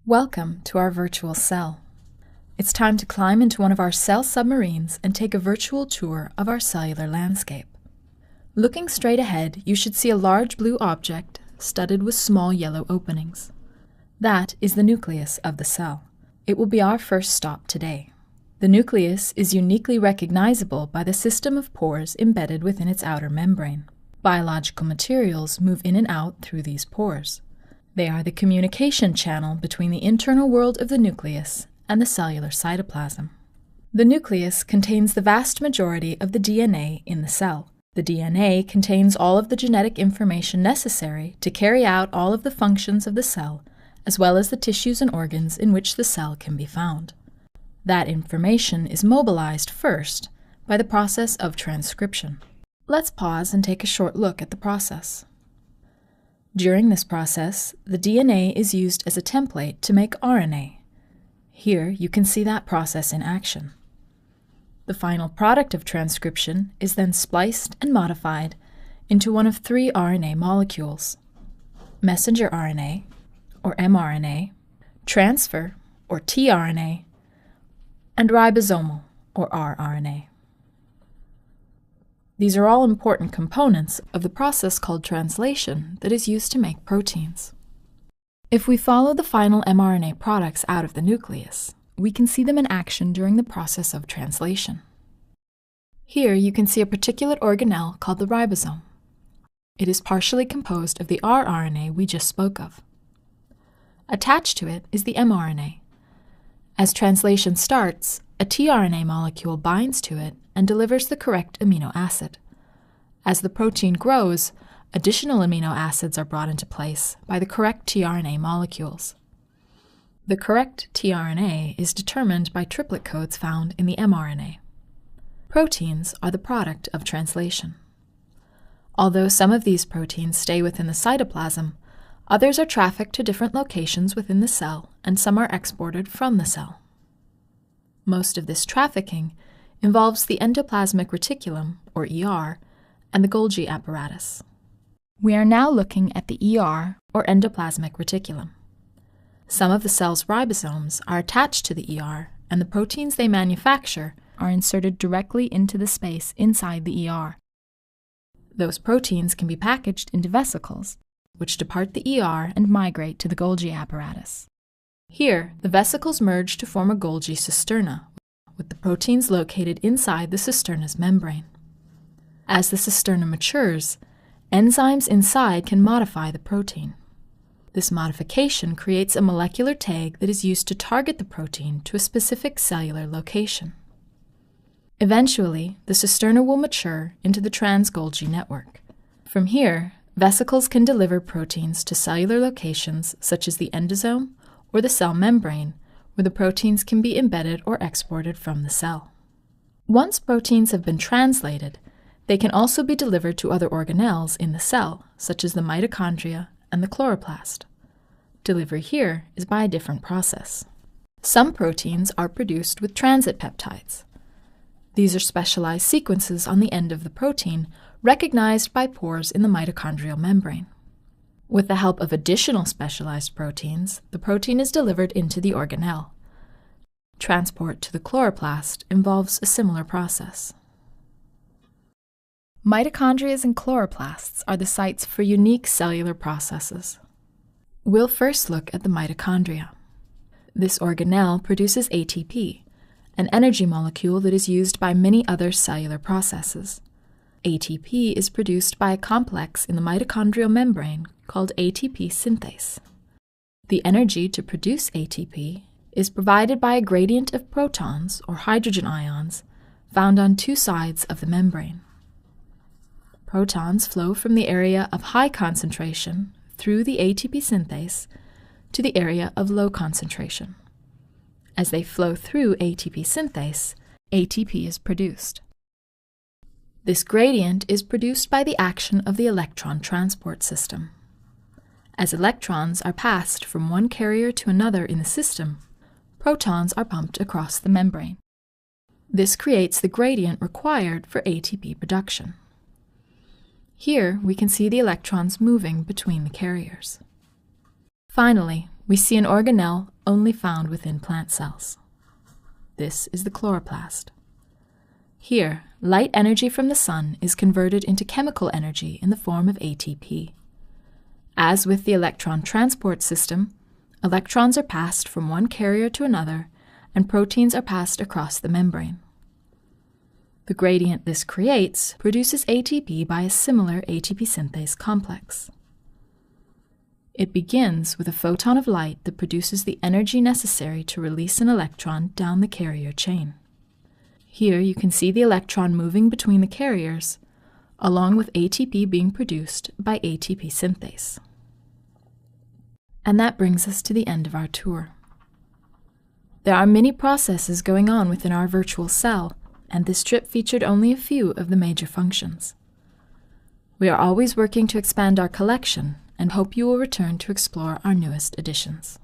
Welcome to our virtual cell. It's time to climb into one of our cell submarines and take a virtual tour of our cellular landscape. Looking straight ahead, you should see a large blue object studded with small yellow openings. That is the nucleus of the cell. It will be our first stop today. The nucleus is uniquely recognizable by the system of pores embedded within its outer membrane. Biological materials move in and out through these pores. They are the communication channel between the internal world of the nucleus and the cellular cytoplasm. The nucleus contains the vast majority of the DNA in the cell. The DNA contains all of the genetic information necessary to carry out all of the functions of the cell, as well as the tissues and organs in which the cell can be found. That information is mobilized first by the process of transcription. Let's pause and take a short look at the process. During this process, the DNA is used as a template to make RNA. Here you can see that process in action. The final product of transcription is then spliced and modified into one of three RNA molecules: messenger RNA, or mRNA, transfer, or tRNA, and ribosomal, or rRNA. These are all important components of the process called translation that is used to make proteins. If we follow the final mRNA products out of the nucleus, we can see them in action during the process of translation. Here you can see a particulate organelle called the ribosome. It is partially composed of the rRNA we just spoke of. Attached to it is the mRNA. As translation starts, a tRNA molecule binds to it and delivers the correct amino acid. As the protein grows, additional amino acids are brought into place by the correct tRNA molecules. The correct tRNA is determined by triplet codes found in the mRNA. Proteins are the product of translation. Although some of these proteins stay within the cytoplasm, others are trafficked to different locations within the cell, and some are exported from the cell. Most of this trafficking involves the endoplasmic reticulum, or ER, and the Golgi apparatus. We are now looking at the ER, or endoplasmic reticulum. Some of the cell's ribosomes are attached to the ER, and the proteins they manufacture are inserted directly into the space inside the ER. Those proteins can be packaged into vesicles, which depart the ER and migrate to the Golgi apparatus. Here, the vesicles merge to form a Golgi cisterna, with the proteins located inside the cisterna's membrane. As the cisterna matures, enzymes inside can modify the protein. This modification creates a molecular tag that is used to target the protein to a specific cellular location. Eventually, the cisterna will mature into the trans-Golgi network. From here, vesicles can deliver proteins to cellular locations such as the endosome or the cell membrane, where the proteins can be embedded or exported from the cell. Once proteins have been translated, they can also be delivered to other organelles in the cell, such as the mitochondria and the chloroplast. Delivery here is by a different process. Some proteins are produced with transit peptides. These are specialized sequences on the end of the protein, recognized by pores in the mitochondrial membrane. With the help of additional specialized proteins, the protein is delivered into the organelle. Transport to the chloroplast involves a similar process. Mitochondria and chloroplasts are the sites for unique cellular processes. We'll first look at the mitochondria. This organelle produces ATP, an energy molecule that is used by many other cellular processes. ATP is produced by a complex in the mitochondrial membrane called ATP synthase. The energy to produce ATP is provided by a gradient of protons, or hydrogen ions, found on two sides of the membrane. Protons flow from the area of high concentration through the ATP synthase to the area of low concentration. As they flow through ATP synthase, ATP is produced. This gradient is produced by the action of the electron transport system. As electrons are passed from one carrier to another in the system, protons are pumped across the membrane. This creates the gradient required for ATP production. Here we can see the electrons moving between the carriers. Finally, we see an organelle only found within plant cells. This is the chloroplast. Here, light energy from the sun is converted into chemical energy in the form of ATP. As with the electron transport system, electrons are passed from one carrier to another, and proteins are passed across the membrane. The gradient this creates produces ATP by a similar ATP synthase complex. It begins with a photon of light that produces the energy necessary to release an electron down the carrier chain. Here you can see the electron moving between the carriers, along with ATP being produced by ATP synthase. And that brings us to the end of our tour. There are many processes going on within our virtual cell, and this trip featured only a few of the major functions. We are always working to expand our collection and hope you will return to explore our newest additions.